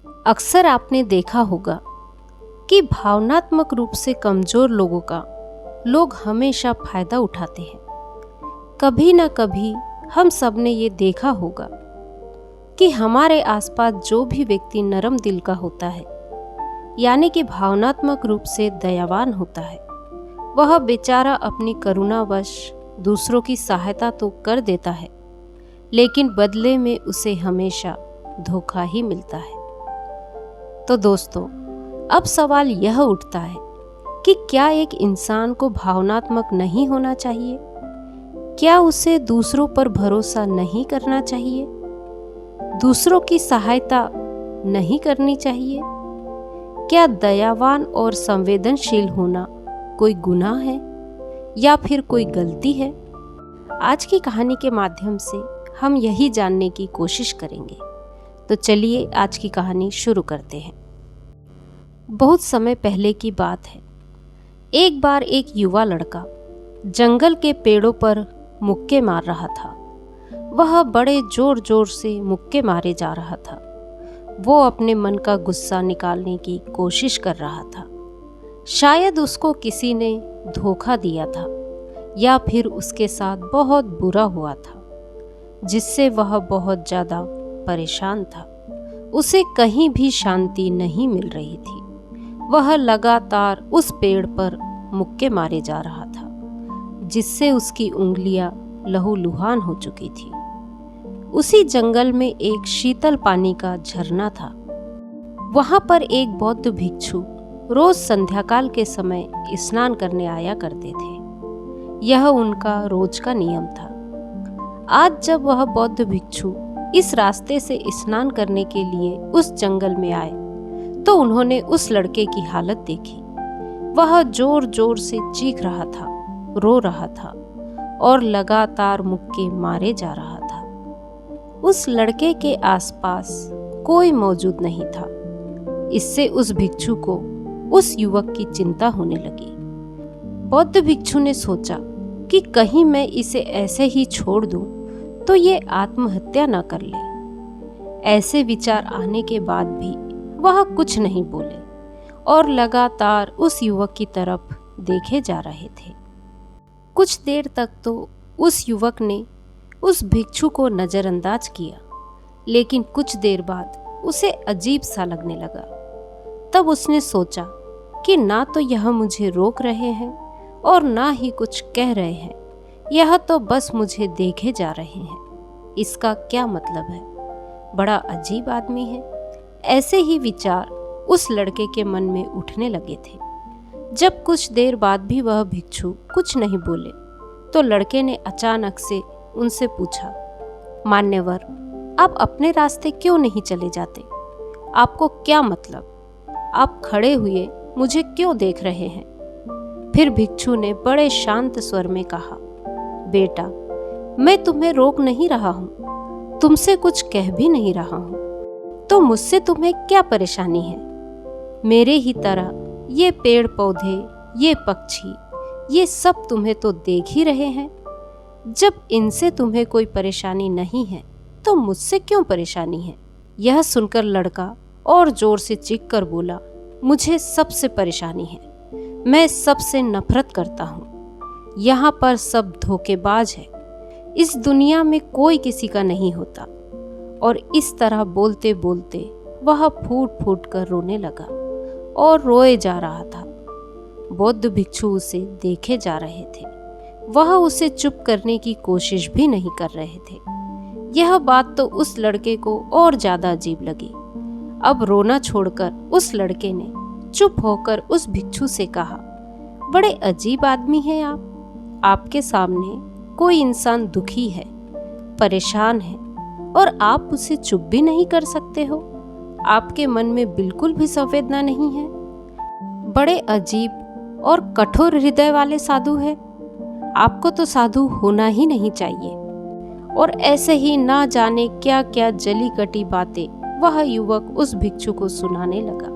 अक्सर आपने देखा होगा कि भावनात्मक रूप से कमजोर लोगों का लोग हमेशा फायदा उठाते हैं। कभी ना कभी हम सब ने ये देखा होगा कि हमारे आसपास जो भी व्यक्ति नरम दिल का होता है, यानी कि भावनात्मक रूप से दयावान होता है, वह बेचारा अपनी करुणावश दूसरों की सहायता तो कर देता है, लेकिन बदले में उसे हमेशा धोखा ही मिलता है। तो दोस्तों, अब सवाल यह उठता है कि क्या एक इंसान को भावनात्मक नहीं होना चाहिए? क्या उसे दूसरों पर भरोसा नहीं करना चाहिए? दूसरों की सहायता नहीं करनी चाहिए? क्या दयावान और संवेदनशील होना कोई गुनाह है या फिर कोई गलती है? आज की कहानी के माध्यम से हम यही जानने की कोशिश करेंगे। तो चलिए आज की कहानी शुरू करते हैं। बहुत समय पहले की बात है। एक बार एक युवा लड़का जंगल के पेड़ों पर मुक्के मार रहा था। वह बड़े जोर जोर से मुक्के मारे जा रहा था। वो अपने मन का गुस्सा निकालने की कोशिश कर रहा था। शायद उसको किसी ने धोखा दिया था या फिर उसके साथ बहुत बुरा हुआ था, जिससे वह बहुत ज़्यादा परेशान था। उसे कहीं भी शांति नहीं मिल रही थी। वह लगातार उस पेड़ पर मुक्के मारे जा रहा था, जिससे उसकी उंगलियां लहूलुहान हो चुकी थी। उसी जंगल में एक शीतल पानी का झरना था। वहां पर एक बौद्ध भिक्षु रोज संध्याकाल के समय स्नान करने आया करते थे। यह उनका रोज का नियम था। आज जब वह बौद्ध भिक्षु इस रास्ते से स्नान करने के लिए उस जंगल में आए, तो उन्होंने उस लड़के की हालत देखी। वह जोर जोर से चीख रहा था, रो रहा था और लगातार मुक्के मारे जा रहा था। उस लड़के के आसपास कोई मौजूद नहीं था। इससे उस भिक्षु को उस युवक की चिंता होने लगी। बौद्ध भिक्षु ने सोचा कि कहीं मैं इसे ऐसे ही छोड़ दूं तो ये आत्महत्या न कर ले। ऐसे विचार आने के बाद भी वह कुछ नहीं बोले और लगातार उस युवक की तरफ देखे जा रहे थे। कुछ देर तक तो उस युवक ने उस भिक्षु को नजरअंदाज किया, लेकिन कुछ देर बाद उसे अजीब सा लगने लगा। तब उसने सोचा कि ना तो यह मुझे रोक रहे हैं और ना ही कुछ कह रहे हैं, यह तो बस मुझे देखे जा रहे हैं। इसका क्या मतलब है? बड़ा अजीब आदमी है। ऐसे ही विचार उस लड़के के मन में उठने लगे थे। जब कुछ देर बाद भी वह भिक्षु कुछ नहीं बोले, तो लड़के ने अचानक से उनसे पूछा, मान्यवर, आप अपने रास्ते क्यों नहीं चले जाते? आपको क्या मतलब? आप खड़े हुए मुझे क्यों देख रहे हैं? फिर भिक्षु ने बड़े शांत स्वर में कहा, बेटा, मैं तुम्हें रोक नहीं रहा हूँ, तुमसे कुछ कह भी नहीं रहा हूँ, तो मुझसे तुम्हें क्या परेशानी है? मेरे ही तरह ये पेड़ पौधे, ये पक्षी, ये सब तुम्हें तो देख ही रहे हैं। जब इनसे तुम्हें कोई परेशानी नहीं है, तो मुझसे क्यों परेशानी है? यह सुनकर लड़का और जोर से चीख कर बोला, मुझे सबसे परेशानी है। मैं सबसे नफरत करता हूँ। यहाँ पर सब धोखेबाज है। इस दुनिया में कोई किसी का नहीं होता। और इस तरह बोलते बोलते वह फूट फूट कर रोने लगा और रोए जा रहा था। बौद्ध भिक्षु उसे देखे जा रहे थे। वह उसे चुप करने की कोशिश भी नहीं कर रहे थे। यह बात तो उस लड़के को और ज्यादा अजीब लगी। अब रोना छोड़कर उस लड़के ने चुप होकर उस भिक्षु से कहा, बड़े अजीब आदमी हैं आप। आपके सामने कोई इंसान दुखी है, परेशान है, और आप उसे चुप भी नहीं कर सकते हो। आपके मन में बिल्कुल भी संवेदना नहीं है। बड़े अजीब और कठोर हृदय वाले साधु है। आपको तो साधु होना ही नहीं चाहिए। और ऐसे ही ना जाने क्या क्या जली कटी बातें वह युवक उस भिक्षु को सुनाने लगा।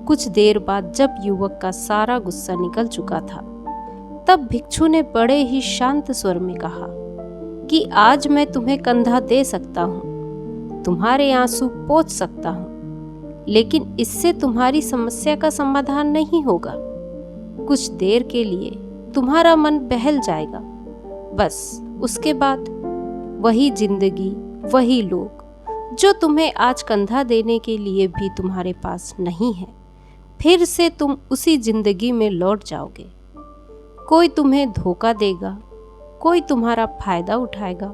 कुछ देर बाद जब युवक का सारा गुस्सा निकल चुका था, तब भिक्षु ने बड़े ही शांत स्वर में कहा कि आज मैं तुम्हें कंधा दे सकता हूँ, तुम्हारे आंसू पोंछ सकता हूँ, लेकिन इससे तुम्हारी समस्या का समाधान नहीं होगा। कुछ देर के लिए तुम्हारा मन बहल जाएगा, बस उसके बाद वही जिंदगी, वही लोग जो तुम्हें आज कंधा देने के लिए भी तुम्हारे पास नहीं है, फिर से तुम उसी जिंदगी में लौट जाओगे। कोई तुम्हें धोखा देगा, कोई तुम्हारा फायदा उठाएगा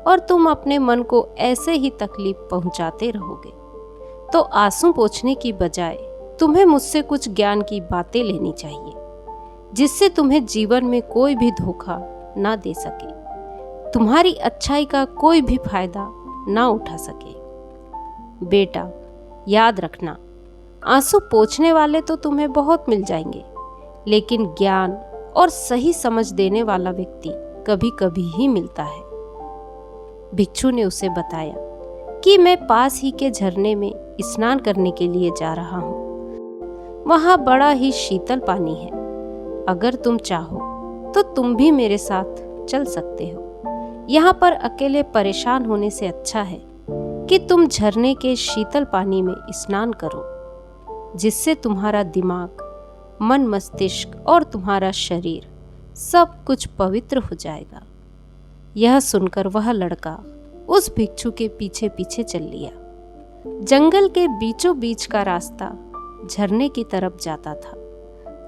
और तुम अपने मन को ऐसे ही तकलीफ पहुंचाते रहोगे। तो आंसू पोंछने की बजाय तुम्हें मुझसे कुछ ज्ञान की बातें लेनी चाहिए, जिससे तुम्हें जीवन में कोई भी धोखा ना दे सके, तुम्हारी अच्छाई का कोई भी फायदा ना उठा सके। बेटा, याद रखना, आंसू पोंछने वाले तो तुम्हें बहुत मिल जाएंगे, लेकिन ज्ञान और सही समझ देने वाला व्यक्ति कभी कभी ही मिलता है। भिक्षु ने उसे बताया कि मैं पास ही के झरने में स्नान करने के लिए जा रहा हूँ। वहाँ बड़ा ही शीतल पानी है। अगर तुम चाहो तो तुम भी मेरे साथ चल सकते हो। यहाँ पर अकेले परेशान होने से अच्छा है कि तुम झरने के शीतल पानी में स्नान करो, जिससे तुम्हारा दिमाग, मन, मस्तिष्क और तुम्हारा शरीर सब कुछ पवित्र हो जाएगा। यह सुनकर वह लड़का उस भिक्षु के पीछे पीछे चल लिया। जंगल के बीचों बीच का रास्ता झरने की तरफ जाता था।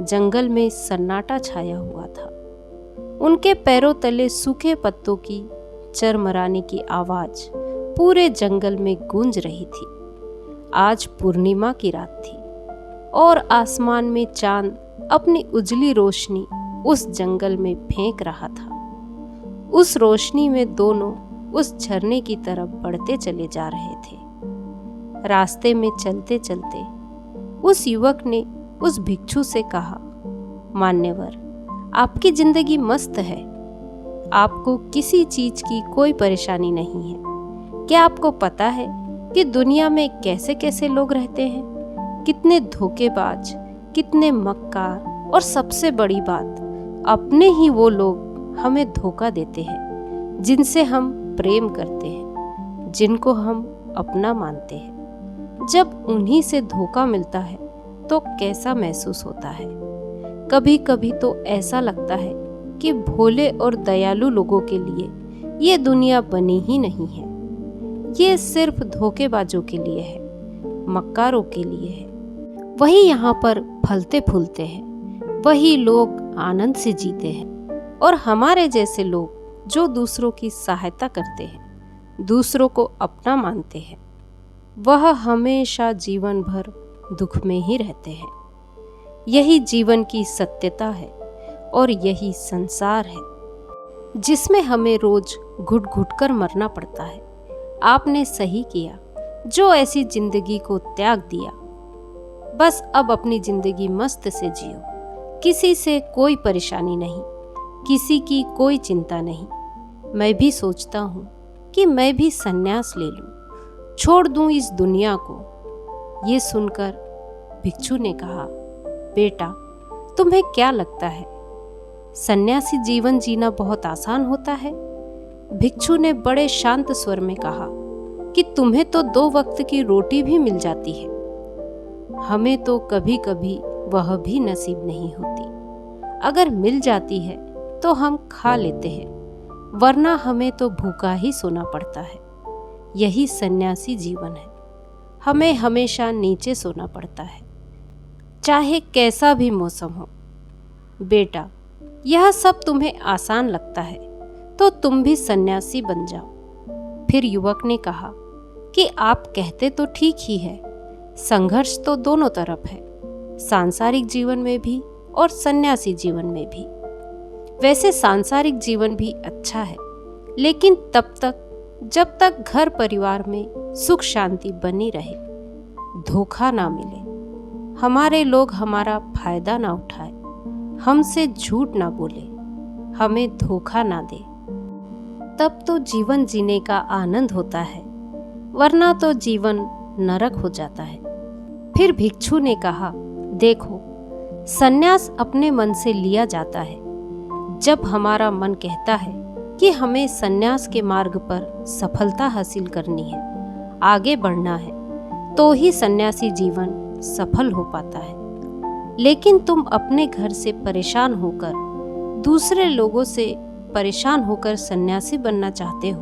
जंगल में सन्नाटा छाया हुआ था। उनके पैरों तले सूखे पत्तों की चरमराने की आवाज पूरे जंगल में गूंज रही थी। आज पूर्णिमा की रात थी और आसमान में चांद अपनी उजली रोशनी उस जंगल में फेंक रहा था। उस रोशनी में दोनों उस झरने की तरफ बढ़ते चले जा रहे थे। रास्ते में चलते चलते उस युवक ने उस भिक्षु से कहा, मान्यवर, आपकी जिंदगी मस्त है। आपको किसी चीज की कोई परेशानी नहीं है। क्या आपको पता है कि दुनिया में कैसे कैसे लोग रहते हैं? कितने धोखेबाज, कितने मक्कार और सबसे बड़ी बात, अपने ही वो लोग हमें धोखा देते हैं जिनसे हम प्रेम करते हैं, जिनको हम अपना मानते हैं। जब उन्हीं से धोखा मिलता है तो कैसा महसूस होता है? कभी कभी तो ऐसा लगता है कि भोले और दयालु लोगों के लिए ये दुनिया बनी ही नहीं है। ये सिर्फ धोखेबाजों के लिए है, मक्कारों के लिए है। वही यहाँ पर फलते फूलते हैं, वही लोग आनंद से जीते हैं। और हमारे जैसे लोग जो दूसरों की सहायता करते हैं, दूसरों को अपना मानते हैं, वह हमेशा जीवन भर दुख में ही रहते हैं। यही जीवन की सत्यता है और यही संसार है जिसमें हमें रोज घुट घुट कर मरना पड़ता है। आपने सही किया जो ऐसी जिंदगी को त्याग दिया। बस अब अपनी जिंदगी मस्त से जियो। किसी से कोई परेशानी नहीं, किसी की कोई चिंता नहीं। मैं भी सोचता हूँ कि मैं भी संन्यास ले लूँ, छोड़ दूँ इस दुनिया को। ये सुनकर भिक्षु ने कहा, बेटा, तुम्हें क्या लगता है सन्यासी जीवन जीना बहुत आसान होता है? भिक्षु ने बड़े शांत स्वर में कहा कि तुम्हें तो 2 वक्त की रोटी भी मिल जाती है, हमें तो कभी कभी वह भी नसीब नहीं होती। अगर मिल जाती है तो हम खा लेते हैं, वरना हमें तो भूखा ही सोना पड़ता है। यही सन्यासी जीवन है। हमें हमेशा नीचे सोना पड़ता है, चाहे कैसा भी मौसम हो। बेटा, यह सब तुम्हें आसान लगता है तो तुम भी सन्यासी बन जाओ। फिर युवक ने कहा कि आप कहते तो ठीक ही है, संघर्ष तो दोनों तरफ है, सांसारिक जीवन में भी और सन्यासी जीवन में भी। वैसे सांसारिक जीवन भी अच्छा है, लेकिन तब तक जब तक घर परिवार में सुख शांति बनी रहे, धोखा ना मिले, हमारे लोग हमारा फायदा ना उठाए, हमसे झूठ ना बोले, हमें धोखा ना दे, तब तो जीवन जीने का आनंद होता है, वरना तो जीवन नरक हो जाता है। फिर भिक्षु ने कहा, देखो, सन्यास अपने मन से लिया जाता है। जब हमारा मन कहता है कि हमें सन्यास के मार्ग पर सफलता हासिल करनी है, आगे बढ़ना है, तो तो ही सन्यासी जीवन सफल हो पाता है। लेकिन तुम अपने घर से परेशान होकर, दूसरे लोगों से परेशान होकर सन्यासी बनना चाहते हो,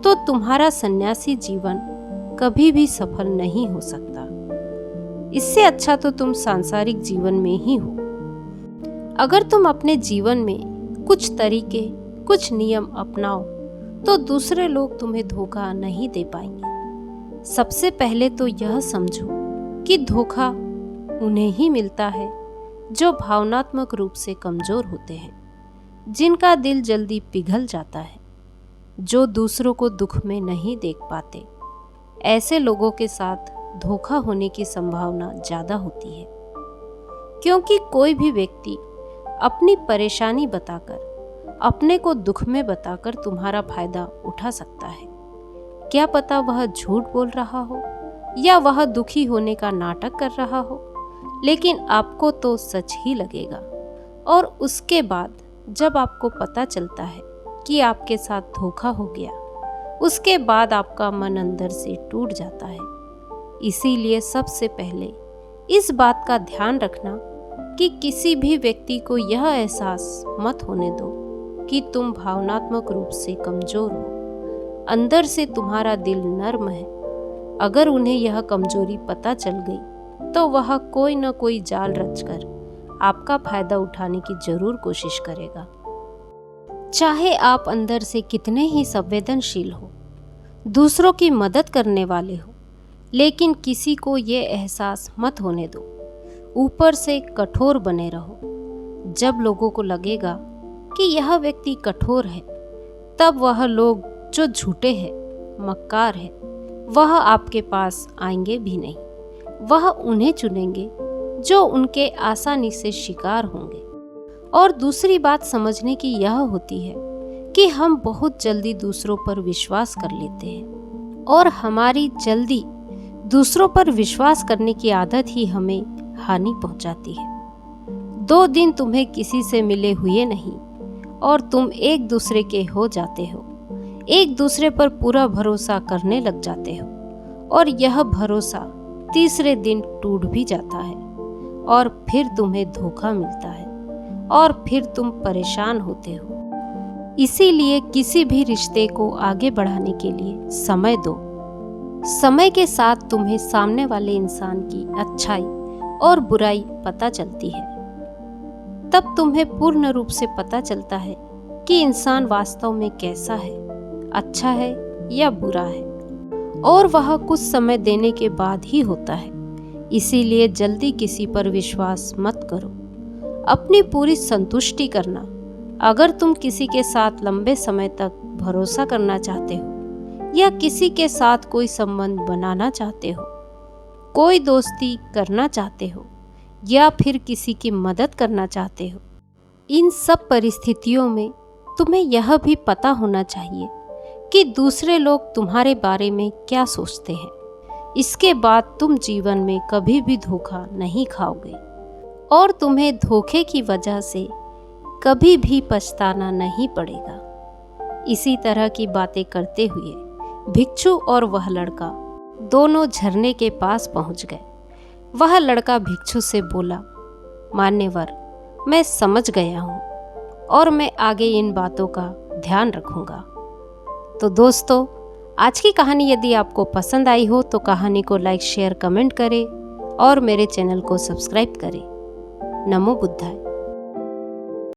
तो तुम्हारा सन्यासी जीवन कभी भी सफल नहीं हो सकता। इससे अच्छा तो तुम सांसारिक जीवन में ही हो। अगर तुम अपने जीवन में कुछ तरीके, कुछ नियम अपनाओ, तो दूसरे लोग तुम्हें धोखा नहीं दे पाएंगे। सबसे पहले तो यह समझो कि धोखा उन्हें ही मिलता है जो भावनात्मक रूप से कमजोर होते हैं, जिनका दिल जल्दी पिघल जाता है, जो दूसरों को दुख में नहीं देख पाते। ऐसे लोगों के साथ धोखा होने की संभावना ज़्यादा होती है, क्योंकि कोई भी व्यक्ति अपनी परेशानी बताकर, अपने को दुख में बताकर तुम्हारा फायदा उठा सकता है। क्या पता वह झूठ बोल रहा हो या वह दुखी होने का नाटक कर रहा हो, लेकिन आपको तो सच ही लगेगा। और उसके बाद जब आपको पता चलता है कि आपके साथ धोखा हो गया, उसके बाद आपका मन अंदर से टूट जाता है। इसीलिए सबसे पहले इस बात का ध्यान रखना कि किसी भी व्यक्ति को यह एहसास मत होने दो कि तुम भावनात्मक रूप से कमजोर हो। अंदर से तुम्हारा दिल नर्म है। अगर उन्हें यह कमजोरी पता चल गई तो वह कोई न कोई जाल रचकर आपका फायदा उठाने की जरूर कोशिश करेगा। चाहे आप अंदर से कितने ही संवेदनशील हो, दूसरों की मदद करने वाले हो, लेकिन किसी को ये एहसास मत होने दो। ऊपर से कठोर बने रहो। जब लोगों को लगेगा कि यह व्यक्ति कठोर है, तब वह लोग जो झूठे हैं, मक्कार है, वह आपके पास आएंगे भी नहीं। वह उन्हें चुनेंगे जो उनके आसानी से शिकार होंगे। और दूसरी बात समझने की यह होती है कि हम बहुत जल्दी दूसरों पर विश्वास कर लेते हैं, और हमारी जल्दी दूसरों पर विश्वास करने की आदत ही हमें हानि पहुंचाती है। 2 दिन तुम्हें किसी से मिले हुए नहीं और तुम एक दूसरे के हो जाते हो, एक दूसरे पर पूरा भरोसा करने लग जाते हो, और यह भरोसा तीसरे दिन टूट भी जाता है, और फिर तुम्हें धोखा मिलता है, और फिर तुम परेशान होते हो। इसीलिए किसी भी रिश्ते को आगे बढ़ाने के लिए समय दो। समय के साथ तुम्हें सामने वाले इंसान की अच्छाई और बुराई पता चलती है। तब तुम्हें पूर्ण रूप से पता चलता है कि इंसान वास्तव में कैसा है, अच्छा है या बुरा है, और वह कुछ समय देने के बाद ही होता है। इसीलिए जल्दी किसी पर विश्वास मत करो। अपनी पूरी संतुष्टि करना। अगर तुम किसी के साथ लंबे समय तक भरोसा करना चाहते हो, या किसी के साथ कोई संबंध बनाना चाहते हो, कोई दोस्ती करना चाहते हो, या फिर किसी की मदद करना चाहते हो, इन सब परिस्थितियों में तुम्हें यह भी पता होना चाहिए कि दूसरे लोग तुम्हारे बारे में क्या सोचते हैं। इसके बाद तुम जीवन में कभी भी धोखा नहीं खाओगे, और तुम्हें धोखे की वजह से कभी भी पछताना नहीं पड़ेगा। इसी तरह की बातें करते हुए भिक्षु और वह लड़का दोनों झरने के पास पहुंच गए। वह लड़का भिक्षु से बोला, मान्यवर, मैं समझ गया हूँ और मैं आगे इन बातों का ध्यान रखूँगा। तो दोस्तों, आज की कहानी यदि आपको पसंद आई हो तो कहानी को लाइक, शेयर, कमेंट करें और मेरे चैनल को सब्सक्राइब करें। नमो बुद्धाय।